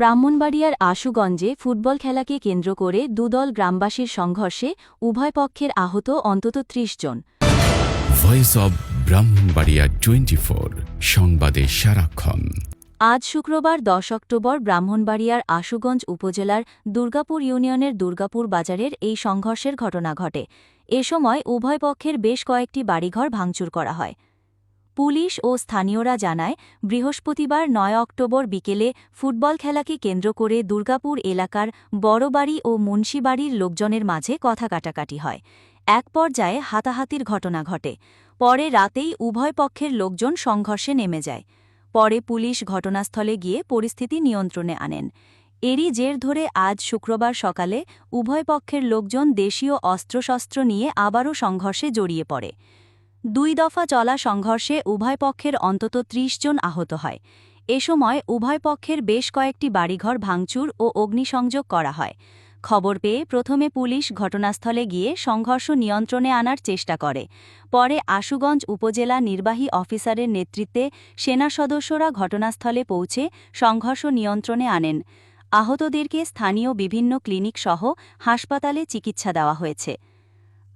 ব্রাহ্মণবাড়িয়ার আশুগঞ্জে ফুটবল খেলাকে কেন্দ্র করে দুদল গ্রামবাসীর সংঘর্ষে উভয় পক্ষের আহত অন্তত ৩০ জন। ভয়েস অব ব্রাহ্মণবাড়িয়া 24 সংবাদে সারাক্ষণ। আজ শুক্রবার ১০ অক্টোবর ব্রাহ্মণবাড়িয়ার আশুগঞ্জ উপজেলার দুর্গাপুর ইউনিয়নের দুর্গাপুর বাজারের এই সংঘর্ষের ঘটনা ঘটে। এ সময় উভয় পক্ষের বেশ কয়েকটি বাড়িঘর ভাঙচুর করা হয়। পুলিশ ও স্থানীয়রা জানায়, বৃহস্পতিবার ৯ অক্টোবর বিকেলে ফুটবল খেলাকে কেন্দ্র করে দুর্গাপুর এলাকার বড়বাড়ি ও মুন্সিবাড়ির লোকজনের মাঝে কথা কাটাকাটি হয়। এক পর্যায়ে হাতাহাতির ঘটনা ঘটে। পরে রাতেই উভয় পক্ষের লোকজন সংঘর্ষে নেমে যায়। পরে পুলিশ ঘটনাস্থলে গিয়ে পরিস্থিতি নিয়ন্ত্রণে আনেন। এরই জের ধরে আজ শুক্রবার সকালে উভয় পক্ষের লোকজন দেশীয় অস্ত্রশস্ত্র নিয়ে আবারও সংঘর্ষে জড়িয়ে পড়ে। ২ দফা চলা সংঘর্ষে উভয় পক্ষের অন্তত ৩০ জন আহত হয়। এ সময় উভয় পক্ষের বেশ কয়েকটি বাড়িঘর ভাঙচুর ও অগ্নিসংযোগ করা হয়। খবর পেয়ে প্রথমে পুলিশ ঘটনাস্থলে গিয়ে সংঘর্ষ নিয়ন্ত্রণে আনার চেষ্টা করে। পরে আশুগঞ্জ উপজেলা নির্বাহী অফিসারের নেতৃত্বে সেনা সদস্যরা ঘটনাস্থলে পৌঁছে সংঘর্ষ নিয়ন্ত্রণে আনেন। আহতদেরকে স্থানীয় বিভিন্ন ক্লিনিক সহ হাসপাতালে চিকিৎসা দেওয়া হয়েছে।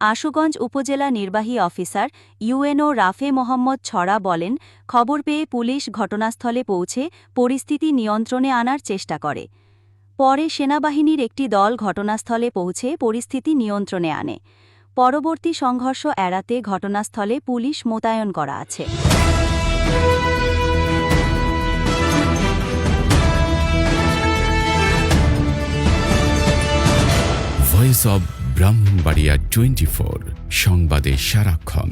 আশুগঞ্জ উপজেলা নির্বাহী অফিসার ইউএনও রাফে মোহাম্মদ ছড়া বলেন, খবর পেয়ে পুলিশ ঘটনাস্থলে পৌঁছে পরিস্থিতি নিয়ন্ত্রণে আনার চেষ্টা করে। পরে সেনাবাহিনীর একটি দল ঘটনাস্থলে পৌঁছে পরিস্থিতি নিয়ন্ত্রণে আনে। পরবর্তী সংঘর্ষ এড়াতে ঘটনাস্থলে পুলিশ মোতায়েন করা আছে। ভয়েস অব ব্রাহ্মণবাড়িয়া 24 সংবাদে সারাক্ষণ।